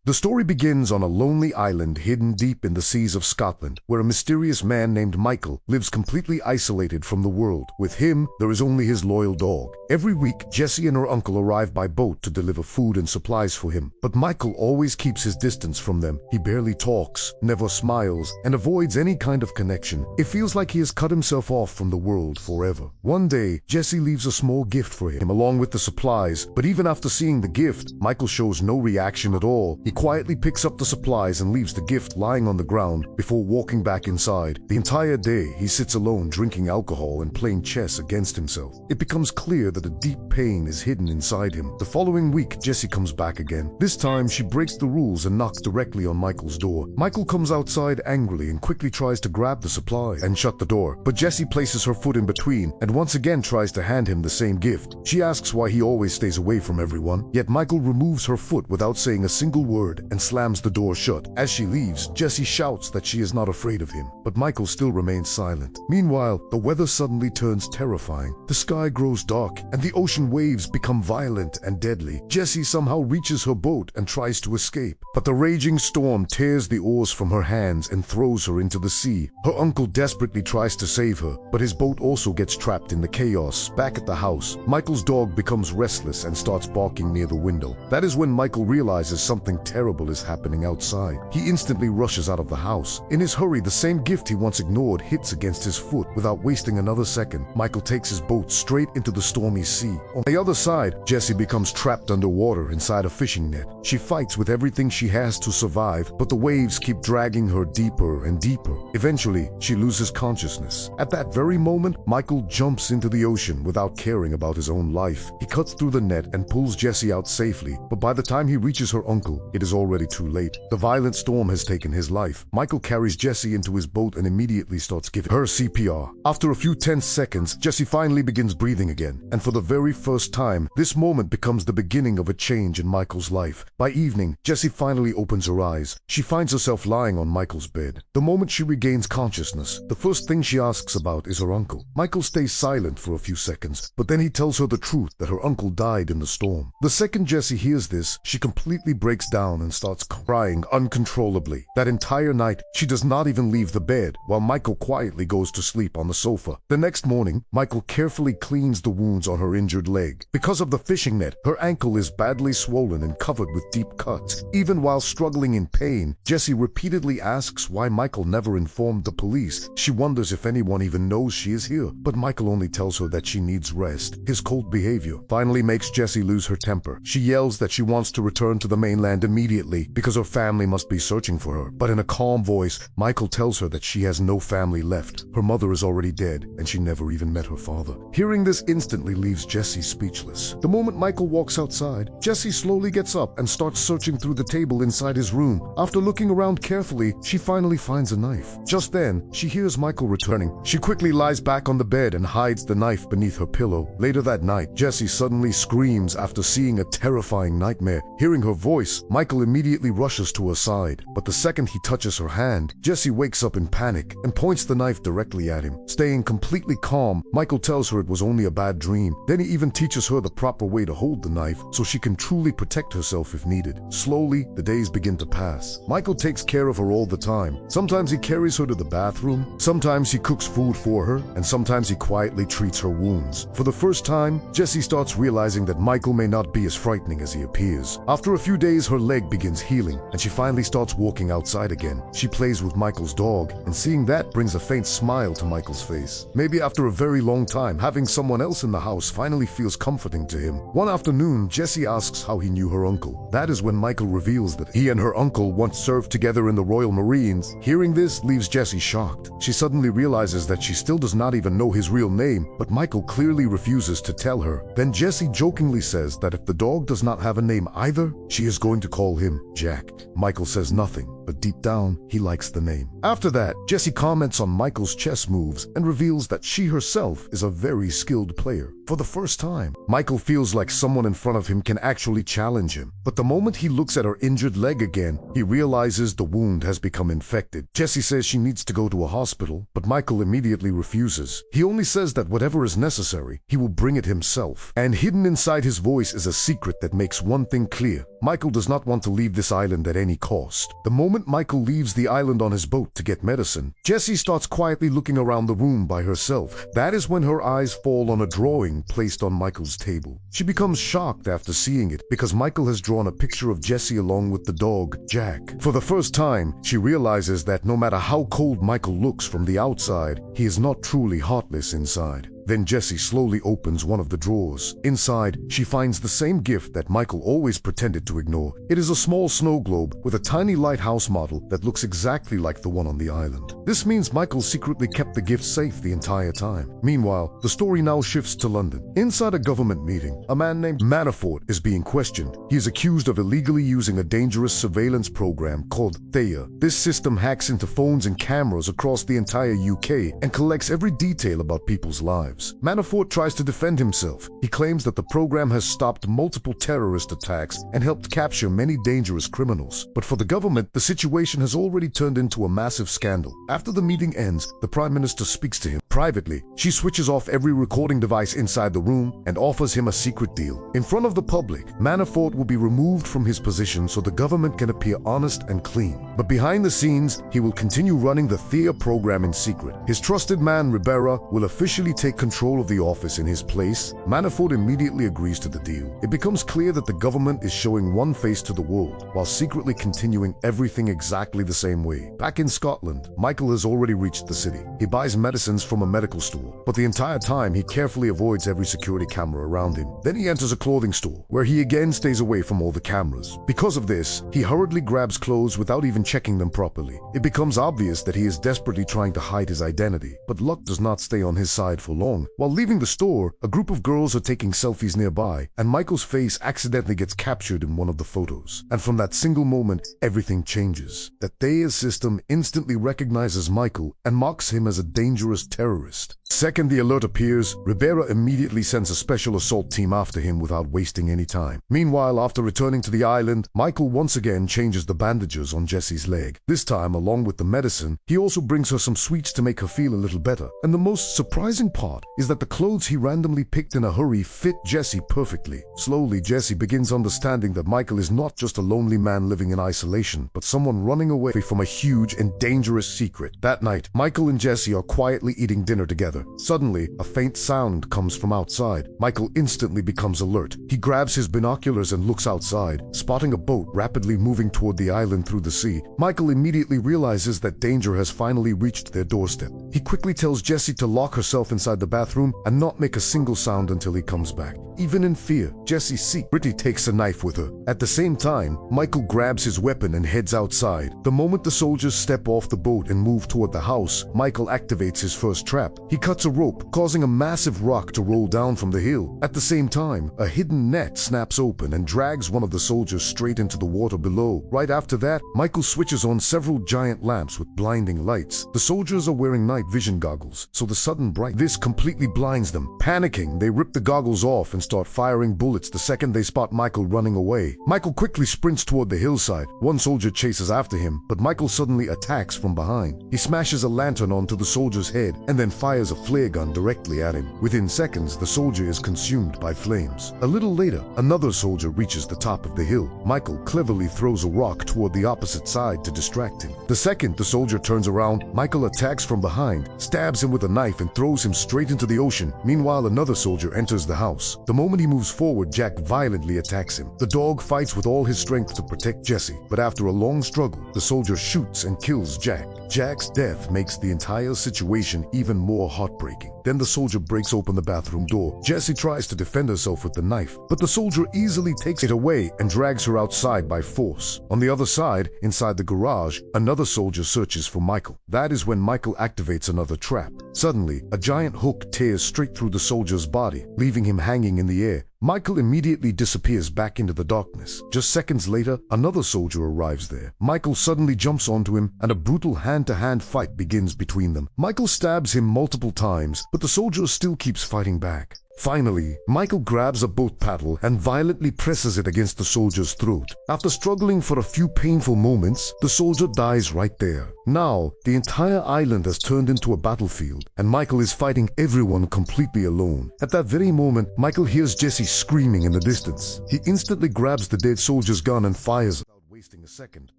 The story begins on a lonely island hidden deep in the seas of Scotland, where a mysterious man named Michael lives completely isolated from the world. With him, there is only his loyal dog. Every week, Jessie and her uncle arrive by boat to deliver food and supplies for him. But Michael always keeps his distance from them. He barely talks, never smiles, and avoids any kind of connection. It feels like he has cut himself off from the world forever. One day, Jessie leaves a small gift for him along with the supplies, but even after seeing the gift, Michael shows no reaction at all. He quietly picks up the supplies and leaves the gift lying on the ground before walking back inside. The entire day, he sits alone drinking alcohol and playing chess against himself. It becomes clear that a deep pain is hidden inside him. The following week, Jessie comes back again. This time, she breaks the rules and knocks directly on Michael's door. Michael comes outside angrily and quickly tries to grab the supply and shut the door, but Jessie places her foot in between and once again tries to hand him the same gift. She asks why he always stays away from everyone, yet Michael removes her foot without saying a single word and slams the door shut. As she leaves, Jessie shouts that she is not afraid of him, but Michael still remains silent. Meanwhile, the weather suddenly turns terrifying. The sky grows dark, and the ocean waves become violent and deadly. Jessie somehow reaches her boat and tries to escape, but the raging storm tears the oars from her hands and throws her into the sea. Her uncle desperately tries to save her, but his boat also gets trapped in the chaos. Back at the house, Michael's dog becomes restless and starts barking near the window. That is when Michael realizes something terrible is happening outside. He instantly rushes out of the house. In his hurry, the same gift he once ignored hits against his foot. Without wasting another second, Michael takes his boat straight into the stormy sea. On the other side, Jessie becomes trapped underwater inside a fishing net. She fights with everything she has to survive, but the waves keep dragging her deeper and deeper. Eventually, she loses consciousness. At that very moment, Michael jumps into the ocean without caring about his own life. He cuts through the net and pulls Jessie out safely, but by the time he reaches her uncle, it is already too late. The violent storm has taken his life. Michael carries Jessie into his boat and immediately starts giving her CPR. After a few tense seconds, Jessie finally begins breathing again, and for the very first time, this moment becomes the beginning of a change in Michael's life. By evening, Jessie finally opens her eyes. She finds herself lying on Michael's bed. The moment she regains consciousness, the first thing she asks about is her uncle. Michael stays silent for a few seconds, but then he tells her the truth that her uncle died in the storm. The second Jessie hears this, she completely breaks down and starts crying uncontrollably. That entire night, she does not even leave the bed, while Michael quietly goes to sleep on the sofa. The next morning, Michael carefully cleans the wounds on her injured leg. Because of the fishing net, her ankle is badly swollen and covered with deep cuts. Even while struggling in pain, Jessie repeatedly asks why Michael never informed the police. She wonders if anyone even knows she is here, but Michael only tells her that she needs rest. His cold behavior finally makes Jessie lose her temper. She yells that she wants to return to the mainland immediately because her family must be searching for her. But in a calm voice, Michael tells her that she has no family left. Her mother is already dead, and she never even met her father. Hearing this instantly leaves Jessie speechless. The moment Michael walks outside, Jessie slowly gets up and starts searching through the table inside his room. After looking around carefully, she finally finds a knife. Just then, she hears Michael returning. She quickly lies back on the bed and hides the knife beneath her pillow. Later that night, Jessie suddenly screams after seeing a terrifying nightmare. Hearing her voice, Michael immediately rushes to her side, but the second he touches her hand, Jessie wakes up in panic and points the knife directly at him. Staying completely calm, Michael tells her it was only a bad dream. Then he even teaches her the proper way to hold the knife so she can truly protect herself if needed. Slowly, the days begin to pass. Michael takes care of her all the time. Sometimes he carries her to the bathroom, sometimes he cooks food for her, and sometimes he quietly treats her wounds. For the first time, Jessie starts realizing that Michael may not be as frightening as he appears. After a few days, her leg begins healing, and she finally starts walking outside again. She plays with Michael's dog, and seeing that brings a faint smile to Michael's face. Maybe after a very long time, having someone else in the house finally feels comforting to him. One afternoon, Jessie asks how he knew her uncle. That is when Michael reveals that he and her uncle once served together in the Royal Marines. Hearing this leaves Jessie shocked. She suddenly realizes that she still does not even know his real name, but Michael clearly refuses to tell her. Then Jessie jokingly says that if the dog does not have a name either, she is going to call him Jack. Michael says nothing, but but deep down, he likes the name. After that, Jessie comments on Michael's chess moves and reveals that she herself is a very skilled player. For the first time, Michael feels like someone in front of him can actually challenge him. But the moment he looks at her injured leg again, he realizes the wound has become infected. Jessie says she needs to go to a hospital, but Michael immediately refuses. He only says that whatever is necessary, he will bring it himself. And hidden inside his voice is a secret that makes one thing clear. Michael does not want to leave this island at any cost. The moment Michael leaves the island on his boat to get medicine, Jessie starts quietly looking around the room by herself. That is when her eyes fall on a drawing placed on Michael's table. She becomes shocked after seeing it because Michael has drawn a picture of Jessie along with the dog, Jack. For the first time, she realizes that no matter how cold Michael looks from the outside, he is not truly heartless inside. Then Jessie slowly opens one of the drawers. Inside, she finds the same gift that Michael always pretended to ignore. It is a small snow globe with a tiny lighthouse model that looks exactly like the one on the island. This means Michael secretly kept the gift safe the entire time. Meanwhile, the story now shifts to London. Inside a government meeting, a man named Manafort is being questioned. He is accused of illegally using a dangerous surveillance program called Theia. This system hacks into phones and cameras across the entire UK and collects every detail about people's lives. Manafort tries to defend himself. He claims that the program has stopped multiple terrorist attacks and helped capture many dangerous criminals. But for the government, the situation has already turned into a massive scandal. After the meeting ends, the Prime Minister speaks to him. Privately, she switches off every recording device inside the room and offers him a secret deal. In front of the public, Manafort will be removed from his position so the government can appear honest and clean. But behind the scenes, he will continue running the Theia program in secret. His trusted man, Ribera, will officially take control of the office in his place. Manafort immediately agrees to the deal. It becomes clear that the government is showing one face to the world, while secretly continuing everything exactly the same way. Back in Scotland, Michael has already reached the city. He buys medicines from a medical store, but the entire time he carefully avoids every security camera around him. Then he enters a clothing store, where he again stays away from all the cameras. Because of this, he hurriedly grabs clothes without even checking them properly. It becomes obvious that he is desperately trying to hide his identity, but luck does not stay on his side for long. While leaving the store, a group of girls are taking selfies nearby, and Michael's face accidentally gets captured in one of the photos. And from that single moment, everything changes. The Theia's system instantly recognizes Michael and marks him as a dangerous terrorist. Second the alert appears, Ribera immediately sends a special assault team after him without wasting any time. Meanwhile, after returning to the island, Michael once again changes the bandages on Jessie's leg. This time, along with the medicine, he also brings her some sweets to make her feel a little better. And the most surprising part is that the clothes he randomly picked in a hurry fit Jessie perfectly. Slowly, Jessie begins understanding that Michael is not just a lonely man living in isolation, but someone running away from a huge and dangerous secret. That night, Michael and Jessie are quietly eating dinner together. Suddenly, a faint sound comes from outside. Michael instantly becomes alert. He grabs his binoculars and looks outside, spotting a boat rapidly moving toward the island through the sea. Michael immediately realizes that danger has finally reached their doorstep. He quickly tells Jessie to lock herself inside the bathroom and not make a single sound until he comes back. Even in fear, Jessie secretly takes a knife with her. At the same time, Michael grabs his weapon and heads outside. The moment the soldiers step off the boat and move toward the house, Michael activates his first trap. He cuts a rope, causing a massive rock to roll down from the hill. At the same time, a hidden net snaps open and drags one of the soldiers straight into the water below. Right after that, Michael switches on several giant lamps with blinding lights. The soldiers are wearing night vision goggles, so the sudden this completely blinds them. Panicking, they rip the goggles off and start firing bullets the second they spot Michael running away. Michael quickly sprints toward the hillside. One soldier chases after him, but Michael suddenly attacks from behind. He smashes a lantern onto the soldier's head and then fires a flare gun directly at him. Within seconds, the soldier is consumed by flames. A little later, another soldier reaches the top of the hill. Michael cleverly throws a rock toward the opposite side to distract him. The second the soldier turns around, Michael attacks from behind, stabs him with a knife and throws him straight into the ocean. Meanwhile, another soldier enters the house. The moment he moves forward, Jack violently attacks him. The dog fights with all his strength to protect Jessie, but after a long struggle, the soldier shoots and kills Jack. Jack's death makes the entire situation even more heartbreaking. Then the soldier breaks open the bathroom door. Jessie tries to defend herself with the knife, but the soldier easily takes it away and drags her outside by force. On the other side, inside the garage, another soldier searches for Michael. That is when Michael activates another trap. Suddenly, a giant hook tears straight through the soldier's body, leaving him hanging in the air. Michael immediately disappears back into the darkness. Just seconds later, another soldier arrives there. Michael suddenly jumps onto him, and a brutal hand-to-hand fight begins between them. Michael stabs him multiple times, but the soldier still keeps fighting back. Finally, Michael grabs a boat paddle and violently presses it against the soldier's throat. After struggling for a few painful moments, the soldier dies right there. Now, the entire island has turned into a battlefield, and Michael is fighting everyone completely alone. At that very moment, Michael hears Jessie screaming in the distance. He instantly grabs the dead soldier's gun and fires. Wasting a second,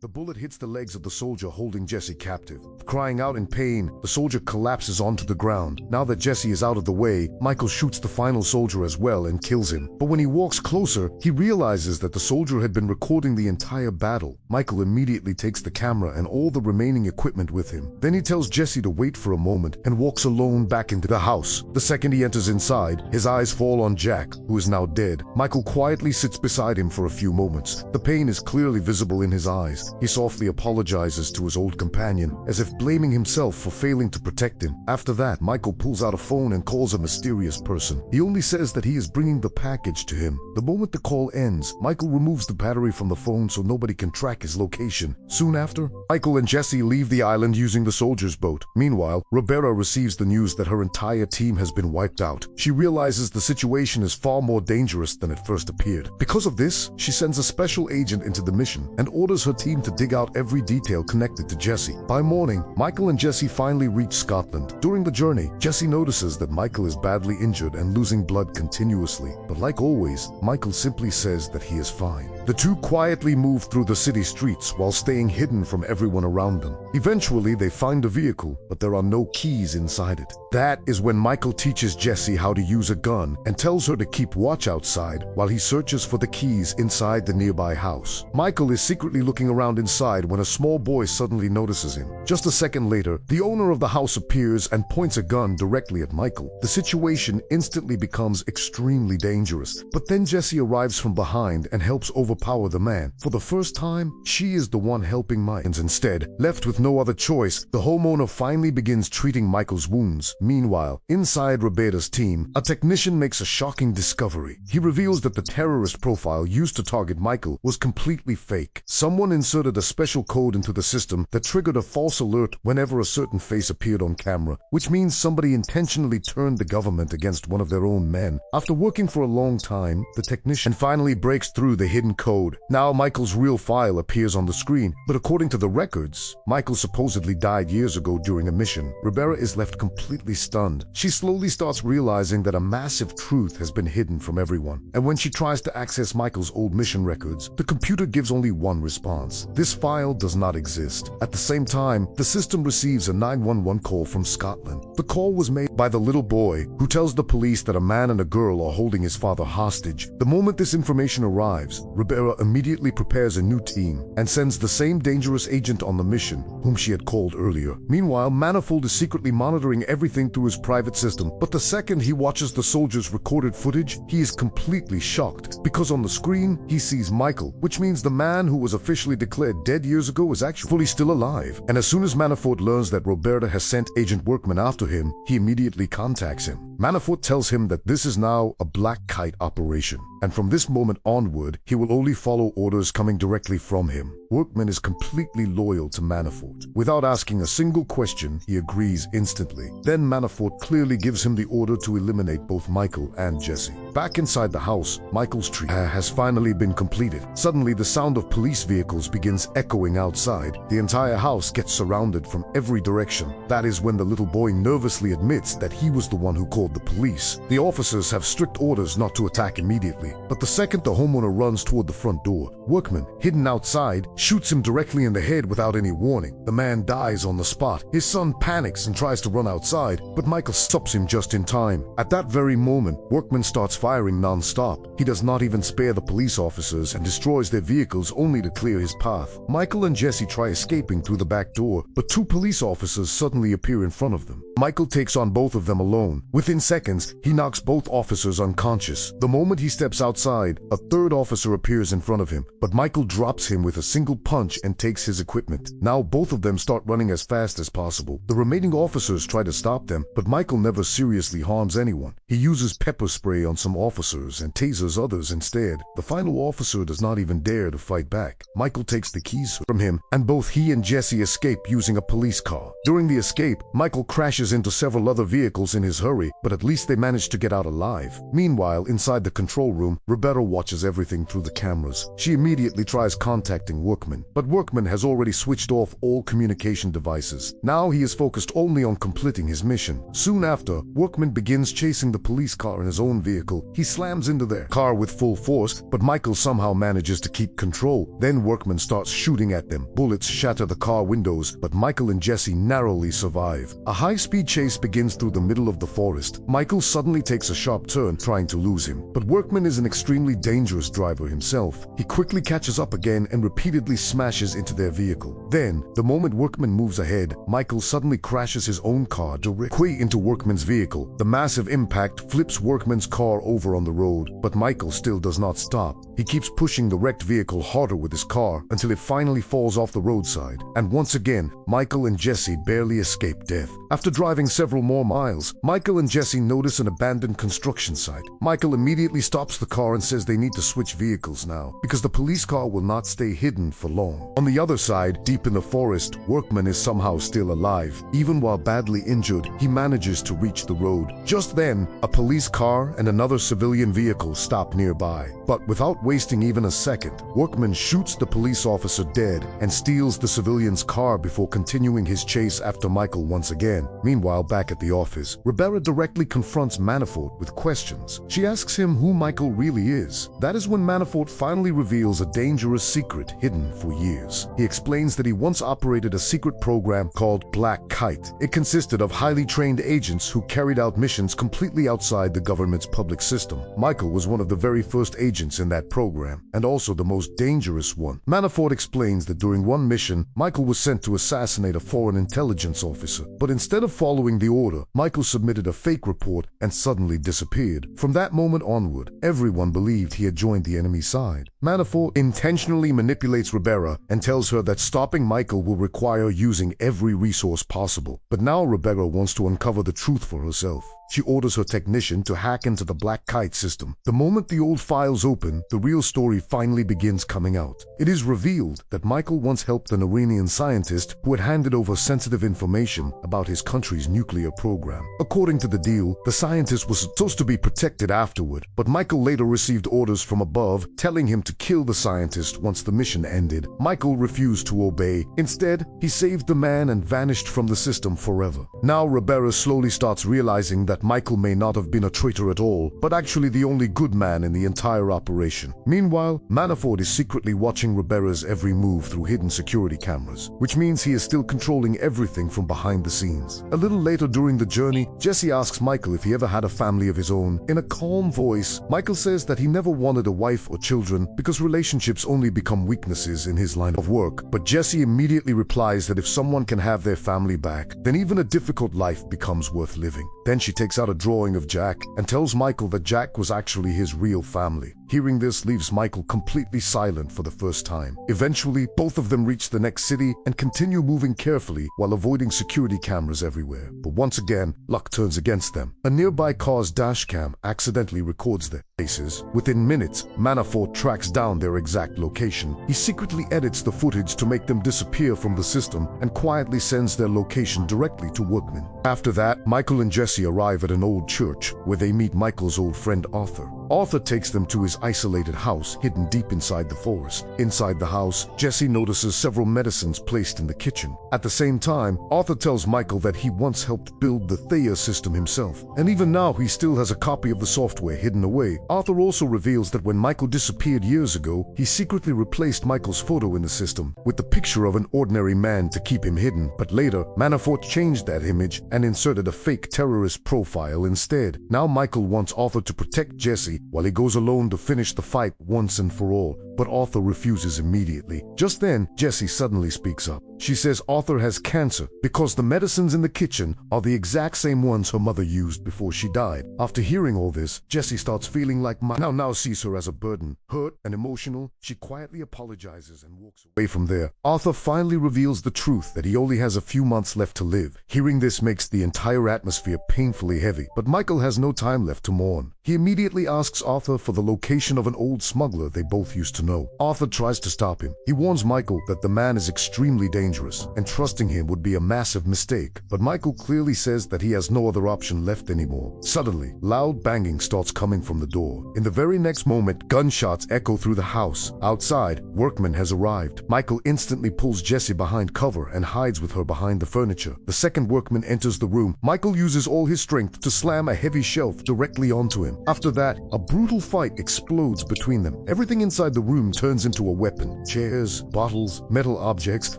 the bullet hits the legs of the soldier holding Jessie captive. Crying out in pain, the soldier collapses onto the ground. Now that Jessie is out of the way, Michael shoots the final soldier as well and kills him. But when he walks closer, he realizes that the soldier had been recording the entire battle. Michael immediately takes the camera and all the remaining equipment with him. Then he tells Jessie to wait for a moment and walks alone back into the house. The second he enters inside, his eyes fall on Jack, who is now dead. Michael quietly sits beside him for a few moments. The pain is clearly visible in his eyes. He softly apologizes to his old companion, as if blaming himself for failing to protect him. After that, Michael pulls out a phone and calls a mysterious person. He only says that he is bringing the package to him. The moment the call ends, Michael removes the battery from the phone so nobody can track his location. Soon after, Michael and Jessie leave the island using the soldier's boat. Meanwhile, Roberta receives the news that her entire team has been wiped out. She realizes the situation is far more dangerous than it first appeared. Because of this, she sends a special agent into the mission and orders her team to dig out every detail connected to Jessie. By morning, Michael and Jessie finally reach Scotland. During the journey, Jessie notices that Michael is badly injured and losing blood continuously. But like always, Michael simply says that he is fine. The two quietly move through the city streets while staying hidden from everyone around them. Eventually, they find a vehicle, but there are no keys inside it. That is when Michael teaches Jessie how to use a gun and tells her to keep watch outside while he searches for the keys inside the nearby house. Michael is secretly looking around inside when a small boy suddenly notices him. Just a second later, the owner of the house appears and points a gun directly at Michael. The situation instantly becomes extremely dangerous, but then Jessie arrives from behind and helps overpower the man. For the first time, she is the one helping Michael. Instead, left with no other choice, the homeowner finally begins treating Michael's wounds. Meanwhile, inside Roberta's team, a technician makes a shocking discovery. He reveals that the terrorist profile used to target Michael was completely fake. Someone inserted a special code into the system that triggered a false alert whenever a certain face appeared on camera, which means somebody intentionally turned the government against one of their own men. After working for a long time, the technician finally breaks through the hidden code. Now Michael's real file appears on the screen, but according to the records, Michael supposedly died years ago during a mission. Roberta is left completely stunned. She slowly starts realizing that a massive truth has been hidden from everyone. And when she tries to access Michael's old mission records, the computer gives only one response. This file does not exist. At the same time, the system receives a 911 call from Scotland. The call was made by the little boy, who tells the police that a man and a girl are holding his father hostage. The moment this information arrives, Roberta immediately prepares a new team and sends the same dangerous agent on the mission, whom she had called earlier. Meanwhile, Manifold is secretly monitoring everything through his private system, but the second he watches the soldier's recorded footage, he is completely shocked, because on the screen, he sees Michael, which means the man who was officially declared dead years ago is actually still alive. And as soon as Manafort learns that Roberta has sent Agent Workman after him, he immediately contacts him. Manafort tells him that this is now a Black Kite operation, and from this moment onward, he will only follow orders coming directly from him. Workman is completely loyal to Manafort. Without asking a single question, he agrees instantly. Then Manafort clearly gives him the order to eliminate both Michael and Jessie. Back inside the house, Michael's tree has finally been completed. Suddenly, the sound of police vehicles begins echoing outside. The entire house gets surrounded from every direction. That is when the little boy nervously admits that he was the one who called the police. The officers have strict orders not to attack immediately, but the second the homeowner runs toward the front door, Workman, hidden outside, shoots him directly in the head without any warning. The man dies on the spot. His son panics and tries to run outside, but Michael stops him just in time. At that very moment, Workman starts firing non-stop. He does not even spare the police officers and destroys their vehicles only to clear his path. Michael and Jesse try escaping through the back door, but two police officers suddenly appear in front of them. Michael takes on both of them alone. Within seconds, he knocks both officers unconscious. The moment he steps outside, a third officer appears in front of him, but Michael drops him with a single punch and takes his equipment. Now both of them start running as fast as possible. The remaining officers try to stop them, but Michael never seriously harms anyone. He uses pepper spray on some officers and tasers others instead. The final officer does not even dare to fight back. Michael takes the keys from him, and both he and Jesse escape using a police car. During the escape, Michael crashes into several other vehicles in his hurry, but at least they manage to get out alive. Meanwhile, inside the control room, Roberta watches everything through the cameras. She immediately tries contacting Workman, but Workman has already switched off all communication devices. Now he is focused only on completing his mission. Soon after, Workman begins chasing the police car in his own vehicle. He slams into their car with full force, but Michael somehow manages to keep control. Then Workman starts shooting at them. Bullets shatter the car windows, but Michael and Jesse narrowly survive. A high-speed chase begins through the middle of the forest. Michael suddenly takes a sharp turn, trying to lose him, but Workman is an extremely dangerous driver himself. He quickly catches up again and repeatedly smashes into their vehicle. Then, the moment Workman moves ahead, Michael suddenly crashes his own car directly into Workman's vehicle. The massive impact flips Workman's car over on the road, but Michael still does not stop. He keeps pushing the wrecked vehicle harder with his car until it finally falls off the roadside. And once again, Michael and Jesse barely escape death. After driving several more miles, Michael and Jesse notice an abandoned construction site. Michael immediately stops the car and says they need to switch vehicles now, because the police car will not stay hidden for long. On the other side, deep in the forest, Workman is somehow still alive. Even while badly injured, he manages to reach the road. Just then, a police car and another civilian vehicle stop nearby. But without wasting even a second, Workman shoots the police officer dead and steals the civilian's car before continuing his chase after Michael once again. Meanwhile, back at the office, Roberta directly confronts Manafort with questions. She asks him who Michael really is. That is when Manafort finally reveals a dangerous secret hidden for years. He explains that he once operated a secret program called Black Kite. It consisted of highly trained agents who carried out missions completely outside the government's public system. Michael was one of the very first agents in that program, and also the most dangerous one. Manafort explains that during one mission, Michael was sent to assassinate a foreign intelligence officer, but instead of following the order, Michael submitted a fake report and suddenly disappeared. From that moment onward, everyone believed he had joined the enemy side. Manafort intentionally manipulates Roberta and tells her that stopping Michael will require using every resource possible. But now Roberta wants to uncover the truth for herself. She orders her technician to hack into the Black Kite system. The moment the old files open, the real story finally begins coming out. It is revealed that Michael once helped an Iranian scientist who had handed over sensitive information about his country's nuclear program. According to the deal, the scientist was supposed to be protected afterward, but Michael later received orders from above telling him to kill the scientist once the mission ended. Michael refused to obey. Instead, he saved the man and vanished from the system forever. Now Roberta slowly starts realizing that Michael may not have been a traitor at all, but actually the only good man in the entire operation. Meanwhile, Manafort is secretly watching Roberta's every move through hidden security cameras, which means he is still controlling everything from behind the scenes. A little later during the journey, Jesse asks Michael if he ever had a family of his own. In a calm voice, Michael says that he never wanted a wife or children because relationships only become weaknesses in his line of work. But Jesse immediately replies that if someone can have their family back, then even a difficult life becomes worth living. Then she takes out a drawing of Jack and tells Michael that Jack was actually his real family. Hearing this leaves Michael completely silent for the first time. Eventually, both of them reach the next city and continue moving carefully while avoiding security cameras everywhere. But once again, luck turns against them. A nearby car's dashcam accidentally records their faces. Within minutes, Manafort tracks down their exact location. He secretly edits the footage to make them disappear from the system and quietly sends their location directly to Workman. After that, Michael and Jesse arrive at an old church where they meet Michael's old friend Arthur. Arthur takes them to his isolated house hidden deep inside the forest. Inside the house, Jesse notices several medicines placed in the kitchen. At the same time, Arthur tells Michael that he once helped build the Theia system himself, and even now he still has a copy of the software hidden away. Arthur also reveals that when Michael disappeared years ago, he secretly replaced Michael's photo in the system with the picture of an ordinary man to keep him hidden, but later, Manafort changed that image and inserted a fake terrorist profile instead. Now Michael wants Arthur to protect Jesse while he goes alone to finish the fight once and for all, but Arthur refuses immediately. Just then, Jesse suddenly speaks up. She says Arthur has cancer because the medicines in the kitchen are the exact same ones her mother used before she died. After hearing all this, Jesse starts feeling like now sees her as a burden. Hurt and emotional, she quietly apologizes and walks away from there. Arthur finally reveals the truth that he only has a few months left to live. Hearing this makes the entire atmosphere painfully heavy, but Michael has no time left to mourn. He immediately asks Arthur for the location of an old smuggler they both used to know. Arthur tries to stop him. He warns Michael that the man is extremely dangerous, and trusting him would be a massive mistake. But Michael clearly says that he has no other option left anymore. Suddenly, loud banging starts coming from the door. In the very next moment, gunshots echo through the house. Outside, workman has arrived. Michael instantly pulls Jesse behind cover and hides with her behind the furniture. The second workman enters the room. Michael uses all his strength to slam a heavy shelf directly onto him. After that, a brutal fight explodes between them. Everything inside the room turns into a weapon. Chairs, bottles, metal objects.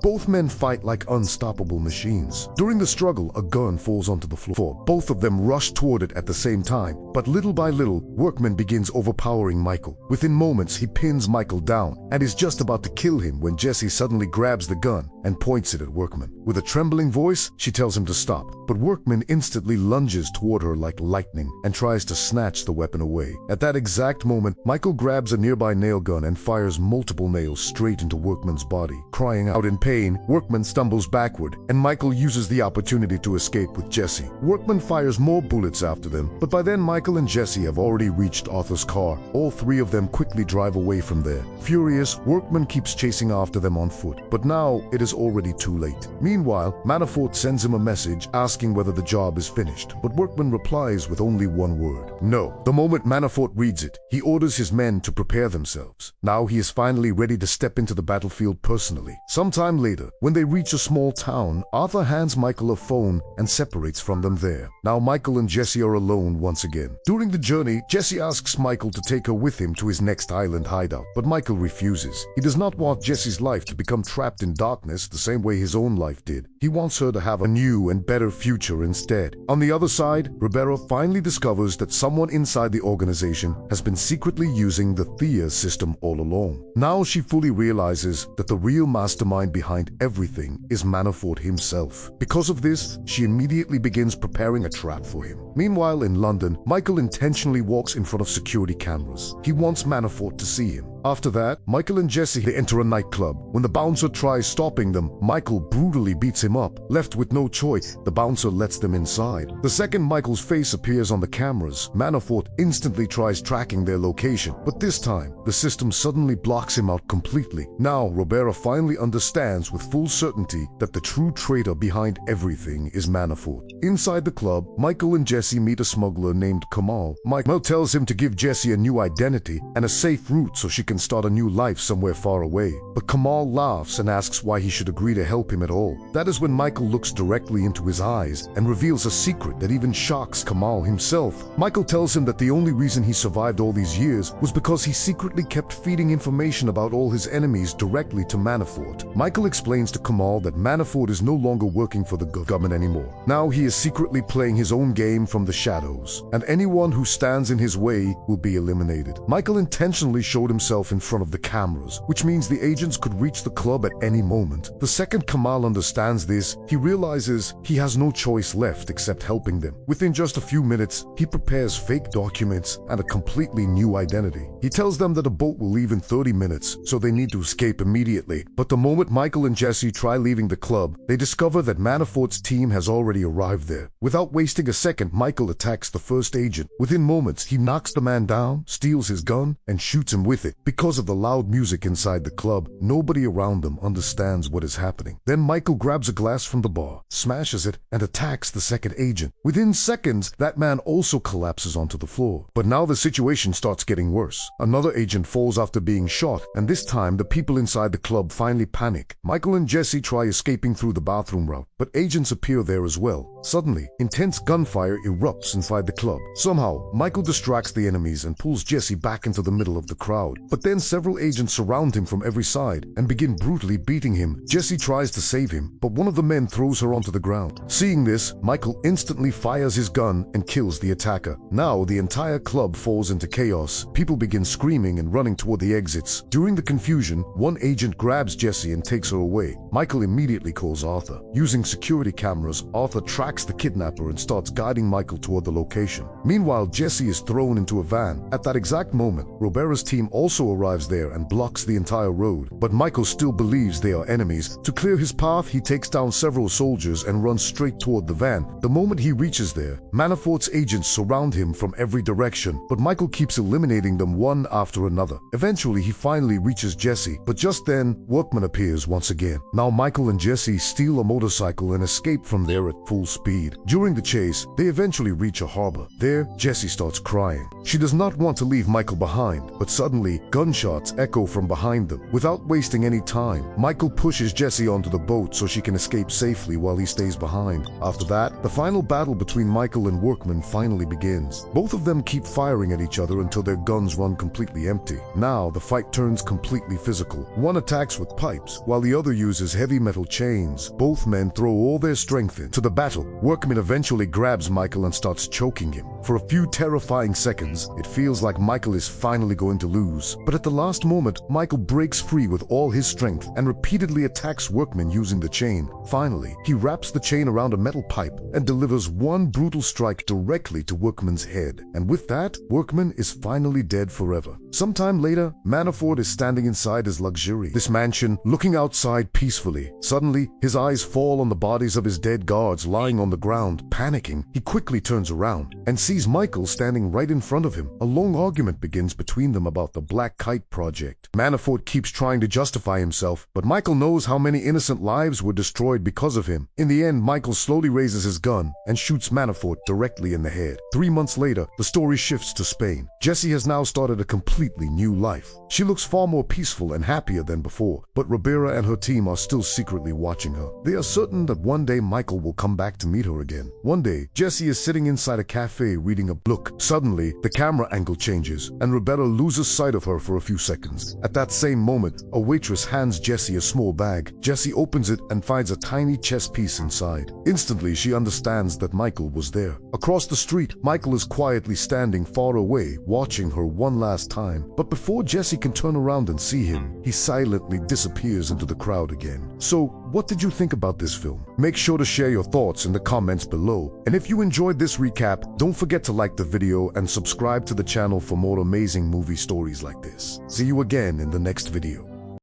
Both men fight like unstoppable machines. During the struggle, a gun falls onto the floor. Both of them rush toward it at the same time, but little by little, Workman begins overpowering Michael. Within moments, he pins Michael down and is just about to kill him when Jesse suddenly grabs the gun and points it at Workman. With a trembling voice, she tells him to stop, but Workman instantly lunges toward her like lightning and tries to snatch the weapon away. At that exact moment, Michael grabs a nearby nail gun and fires multiple nails straight into Workman's body. Crying out in pain, Workman stumbles backward, and Michael uses the opportunity to escape with Jesse. Workman fires more bullets after them, but by then Michael and Jesse have already reached Arthur's car. All three of them quickly drive away from there. Furious, Workman keeps chasing after them on foot, but now it is already too late. Meanwhile, Manafort sends him a message asking whether the job is finished, but Workman replies with only one word: no. The moment Manafort reads it, he orders his men to prepare themselves. Now he is finally ready to step into the battlefield personally. Sometime later, when they reach a small town, Arthur hands Michael a phone and separates from them there. Now Michael and Jesse are alone once again. During the journey, Jesse asks Michael to take her with him to his next island hideout, but Michael refuses. He does not want Jesse's life to become trapped in darkness the same way his own life did. He wants her to have a new and better future instead. On the other side, Ribera finally discovers that someone inside the organization has been secretly using the Theia system all along. Now she fully realizes that the real mastermind behind everything is Manafort himself. Because of this, she immediately begins preparing a trap for him. Meanwhile, in London, Michael intentionally walks in front of security cameras. He wants Manafort to see him. After that, Michael and Jesse enter a nightclub. When the bouncer tries stopping them, Michael brutally beats him up. Left with no choice, the bouncer lets them inside. The second Michael's face appears on the cameras, Manafort instantly tries tracking their location, but this time, the system suddenly blocks him out completely. Now, Ribera finally understands with full certainty that the true traitor behind everything is Manafort. Inside the club, Michael and Jesse meet a smuggler named Kamal. Michael tells him to give Jesse a new identity and a safe route so she can start a new life somewhere far away. But Kamal laughs and asks why he should agree to help him at all. That is when Michael looks directly into his eyes and reveals a secret that even shocks Kamal himself. Michael tells him that the only reason he survived all these years was because he secretly kept feeding information about all his enemies directly to Manafort. Michael explains to Kamal that Manafort is no longer working for the government anymore. Now he is secretly playing his own game from the shadows, and anyone who stands in his way will be eliminated. Michael intentionally showed himself in front of the cameras, which means the agents could reach the club at any moment. The second Kamal understands this, he realizes he has no choice left except helping them. Within just a few minutes, he prepares fake documents and a completely new identity. He tells them that a boat will leave in 30 minutes, so they need to escape immediately. But the moment Michael and Jesse try leaving the club, they discover that Manafort's team has already arrived there. Without wasting a second, Michael attacks the first agent. Within moments, he knocks the man down, steals his gun, and shoots him with it. Because of the loud music inside the club, nobody around them understands what is happening. Then Michael grabs a glass from the bar, smashes it, and attacks the second agent. Within seconds, that man also collapses onto the floor. But now the situation starts getting worse. Another agent falls after being shot, and this time the people inside the club finally panic. Michael and Jesse try escaping through the bathroom route, but agents appear there as well. Suddenly, intense gunfire erupts inside the club. Somehow, Michael distracts the enemies and pulls Jesse back into the middle of the crowd. But then several agents surround him from every side and begin brutally beating him. Jesse tries to save him, but one of the men throws her onto the ground. Seeing this, Michael instantly fires his gun and kills the attacker. Now the entire club falls into chaos. People begin screaming and running toward the exits. During the confusion, one agent grabs Jesse and takes her away. Michael immediately calls Arthur. Using security cameras, Arthur tracks the kidnapper and starts guiding Michael toward the location. Meanwhile, Jesse is thrown into a van. At that exact moment, Robera's team also arrives there and blocks the entire road. But Michael still believes they are enemies. To clear his path, he takes down several soldiers and runs straight toward the van. The moment he reaches there, Manafort's agents surround him from every direction, but Michael keeps eliminating them one after another. Eventually, he finally reaches Jesse, but just then, Workman appears once again. Now Michael and Jesse steal a motorcycle and escape from there at full speed. During the chase, they eventually reach a harbor. There, Jesse starts crying. She does not want to leave Michael behind, but suddenly, gunshots echo from behind them. Without wasting any time, Michael pushes Jesse onto the boat so she can escape safely while he stays behind. After that, the final battle between Michael and Workman finally begins. Both of them keep firing at each other until their guns run completely empty. Now, the fight turns completely physical. One attacks with pipes, while the other uses heavy metal chains. Both men throw all their strength into the battle. Workman eventually grabs Michael and starts choking him. For a few terrifying seconds, it feels like Michael is finally going to lose. But at the last moment, Michael breaks free with all his strength and repeatedly attacks Workman using the chain. Finally, he wraps the chain around a metal pipe and delivers one brutal strike directly to Workman's head. And with that, Workman is finally dead forever. Sometime later, Manafort is standing inside his luxurious mansion, looking outside peacefully. Suddenly, his eyes fall on the bodies of his dead guards lying on the ground. Panicking, he quickly turns around and sees Michael standing right in front of him. A long argument begins between them about the Black Kite project. Manafort keeps trying to justify himself, but Michael knows how many innocent lives were destroyed because of him. In the end, Michael slowly raises his gun and shoots Manafort directly in the head. 3 months later, the story shifts to Spain. Jesse has now started a completely new life. She looks far more peaceful and happier than before, but Robera and her team are still secretly watching her. They are certain that one day Michael will come back to meet her again. One day, Jesse is sitting inside a cafe reading a book. Suddenly, the camera angle changes, and Robera loses sight of her for a few seconds. At that same moment, a waitress hands Jesse a small bag. Jesse opens it and finds a tiny chess piece inside. Instantly, she understands that Michael was there. Across the street, Michael is quietly standing far away, watching her one last time. But before Jesse can turn around and see him, he silently disappears into the crowd again. So, what did you think about this film? Make sure to share your thoughts in the comments below. And if you enjoyed this recap, don't forget to like the video and subscribe to the channel for more amazing movie stories like this. See you again in the next video.